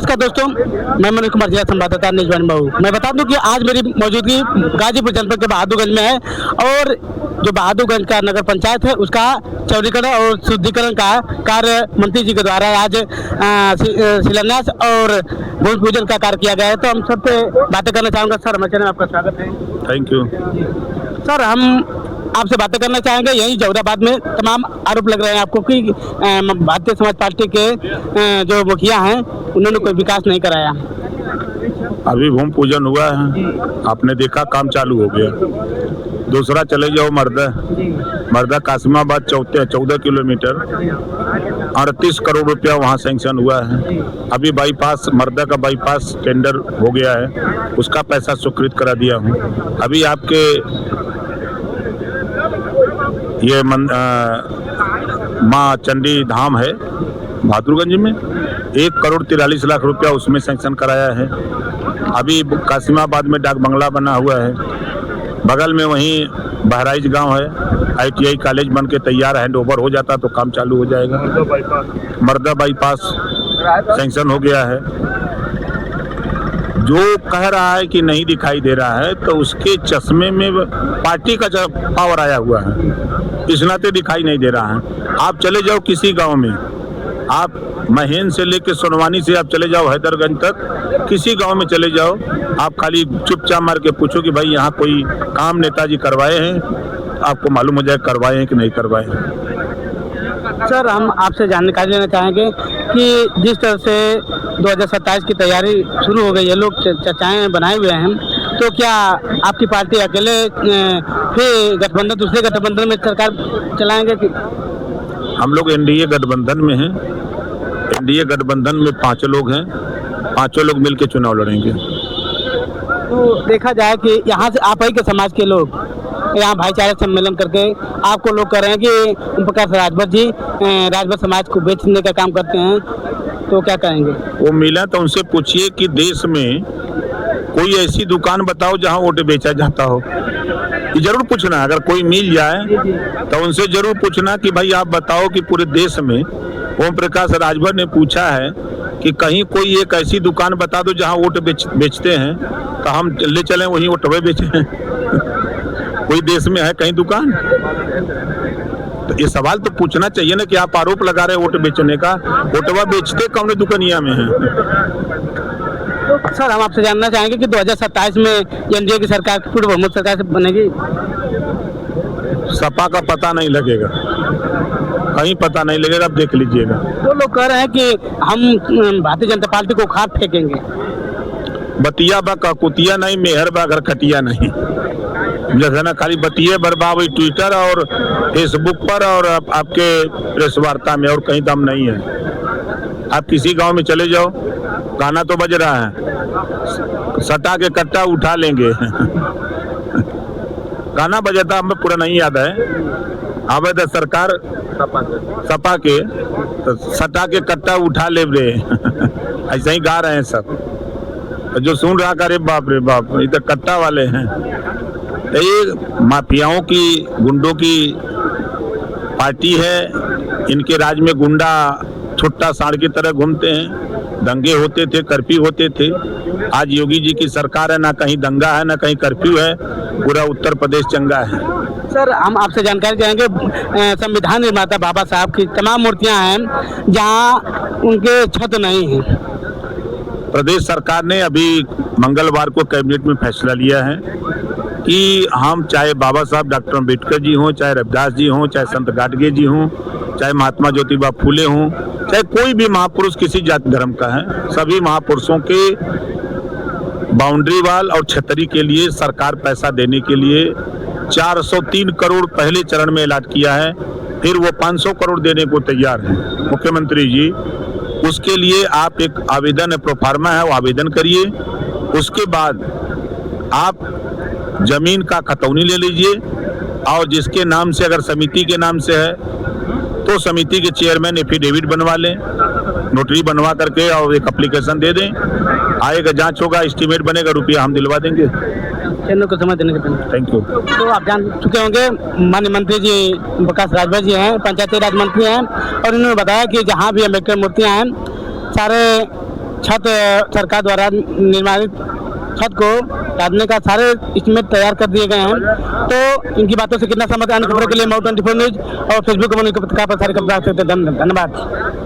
नमस्कार दोस्तों, मैं मनोज कुमार जिला संवाददाता निजवानी मऊ। मैं बता दूं कि आज मेरी मौजूदगी गाजीपुर जनपद के बहादुरगंज में है और जो बहादुरगंज का नगर पंचायत है उसका चौड़ीकरण और शुद्धिकरण का कार्य मंत्री जी के द्वारा आज शिलान्यास और भूमि पूजन का कार्य किया गया है। तो हम सबसे बातें करना चाहूँगा। सर, हमारे चैनल में आपका स्वागत है। Thank you. सर, हम आपसे बातें करना चाहेंगे। यही जौहराबाद में तमाम आरोप लग रहे हैं आपको कि भारतीय समाज पार्टी के जो मुखिया हैं उन्होंने कोई विकास नहीं कराया। अभी भूमि पूजन हुआ है, आपने देखा, काम चालू हो गया। दूसरा चले जाओ मर्दा कासिमाबाद 14 किलोमीटर 38 करोड़ रुपया वहाँ सैंक्शन हुआ है। अभी बाईपास मर्दा का बाईपास टेंडर हो गया है, उसका पैसा स्वीकृत करा दिया हूँ। अभी आपके ये माँ चंडी धाम है बहादुरगंज में, 1 करोड़ 43 लाख रुपया उसमें सैंक्शन कराया है। अभी कासिमाबाद में डाक बंगला बना हुआ है, बगल में वहीं बहराइच गांव है, ITI कॉलेज बन के तैयार, हैंड ओवर हो जाता तो काम चालू हो जाएगा। मर्दा बाईपास सैंक्शन हो गया है। जो कह रहा है कि नहीं दिखाई दे रहा है तो उसके चश्मे में पार्टी का पावर आया हुआ है, इस नाते दिखाई नहीं दे रहा है। आप चले जाओ किसी गांव में, आप महेन से लेके सोनवानी से आप चले जाओ हैदरगंज तक, किसी गांव में चले जाओ, आप खाली चुपचाप मार के पूछो कि भाई यहाँ कोई काम नेताजी करवाए हैं, आपको मालूम हो जाए करवाए हैं कि नहीं करवाए हैं। सर, हम आपसे जानकारी लेना चाहेंगे कि जिस तरह से 2027 की तैयारी शुरू हो गई है, लोग चर्चाएं बनाए हुए हैं, तो क्या आपकी पार्टी अकेले फिर गठबंधन, दूसरे गठबंधन में सरकार चलाएंगे कि? हम लोग NDA गठबंधन में हैं। NDA गठबंधन में 5 लोग हैं, 5 लोग मिलकर चुनाव लड़ेंगे। तो देखा जाए कि यहाँ से आप ही के समाज के लोग यहाँ भाईचारा सम्मेलन करके आपको लोग कह रहे हैं कि ओम प्रकाश राजभर जी राजभर समाज को बेचने का काम करते हैं, तो क्या कहेंगे? वो मिला तो उनसे पूछिए कि देश में कोई ऐसी दुकान बताओ जहाँ वोट बेचा जाता हो। ये जरूर पूछना, अगर कोई मिल जाए तो उनसे जरूर पूछना कि भाई आप बताओ कि पूरे देश में ओम प्रकाश राजभर ने पूछा है कि कहीं कोई एक ऐसी दुकान बता दो जहाँ वोट बेचते हैं तो हम ले चलें वहीं वोटवे बेचें। कोई देश में है कहीं दुकान? तो ये सवाल तो पूछना चाहिए ना कि आप आरोप लगा रहे वोट बेचने का, वोटवा बेचते कौन दुकानिया में है? सर, हम आपसे जानना चाहेंगे कि 2027 में NDA की सरकार पूर्ण बहुमत सरकार से बनेगी? सपा का पता नहीं लगेगा, कहीं पता नहीं लगेगा, आप देख लीजिएगा। वो लोग कह रहे हैं कि हम भारतीय जनता पार्टी को खाद फेंकेंगे। बतिया बा ककुतिया नहीं, मेहर बा घर खटिया नहीं। जैसे ना खाली बतिये बर्बाद हुई ट्विटर और फेसबुक पर और आपके प्रेस वार्ता में, और कहीं दम नहीं है। आप किसी गांव में चले जाओ, गाना तो बज रहा है, सटा के कट्टा उठा लेंगे। गाना बजाता हमें पूरा नहीं याद है। अब तो सरकार सपा के तो सटा के कट्टा उठा ले रे। ऐसा ही गा रहे हैं सब, जो सुन रहा करे बाप रे बाप, ये तो कट्टा वाले हैं। ये माफियाओं की, गुंडों की पार्टी है। इनके राज में गुंडा छुट्टा सांड की तरह घूमते हैं। दंगे होते थे, कर्फ्यू होते थे। आज योगी जी की सरकार है, ना कहीं दंगा है ना कहीं कर्फ्यू है, पूरा उत्तर प्रदेश चंगा है। सर, हम आपसे जानकारी चाहेंगे, संविधान निर्माता बाबा साहब की तमाम मूर्तियां हैं जहां उनके छत नहीं है। प्रदेश सरकार ने अभी मंगलवार को कैबिनेट में फैसला लिया है कि हम चाहे बाबा साहब डॉक्टर अम्बेडकर जी हों, चाहे रविदास जी हों, चाहे संत गाडगे जी हों, चाहे महात्मा ज्योतिबा फूले हों, चाहे कोई भी महापुरुष किसी जाति धर्म का है, सभी महापुरुषों के बाउंड्री वाल और छतरी के लिए सरकार पैसा देने के लिए 403 करोड़ पहले चरण में अलॉट किया है। फिर वो 500 करोड़ देने को तैयार है मुख्यमंत्री जी। उसके लिए आप एक आवेदन है, प्रोफार्मा है, वो आवेदन करिए। उसके बाद आप जमीन का खतौनी ले लीजिए और जिसके नाम से, अगर समिति के नाम से है तो समिति के चेयरमैन एफिडेविट बनवा लें, नोटरी बनवा करके, और एक एप्लीकेशन दे दें। आएगा, जांच होगा, एस्टीमेट बनेगा, रुपया हम दिलवा देंगे। चैनल को समय देने के लिए थैंक यू। तो आप जान चुके होंगे, माननीय मंत्री जी प्रकाश राजभर जी हैं, पंचायती राज मंत्री हैं, और इन्होंने बताया कि जहाँ भी अम्बेडकर मूर्तियाँ हैं सारे छत सरकार द्वारा निर्माणित छत को लादने का सारे इसमें तैयार कर दिए गए हैं। तो इनकी बातों से कितना सहमत है, अन्य खबरों के लिए Mou 24 न्यूज और फेसबुक पर सारे खबर सकते हैं। धन्यवाद।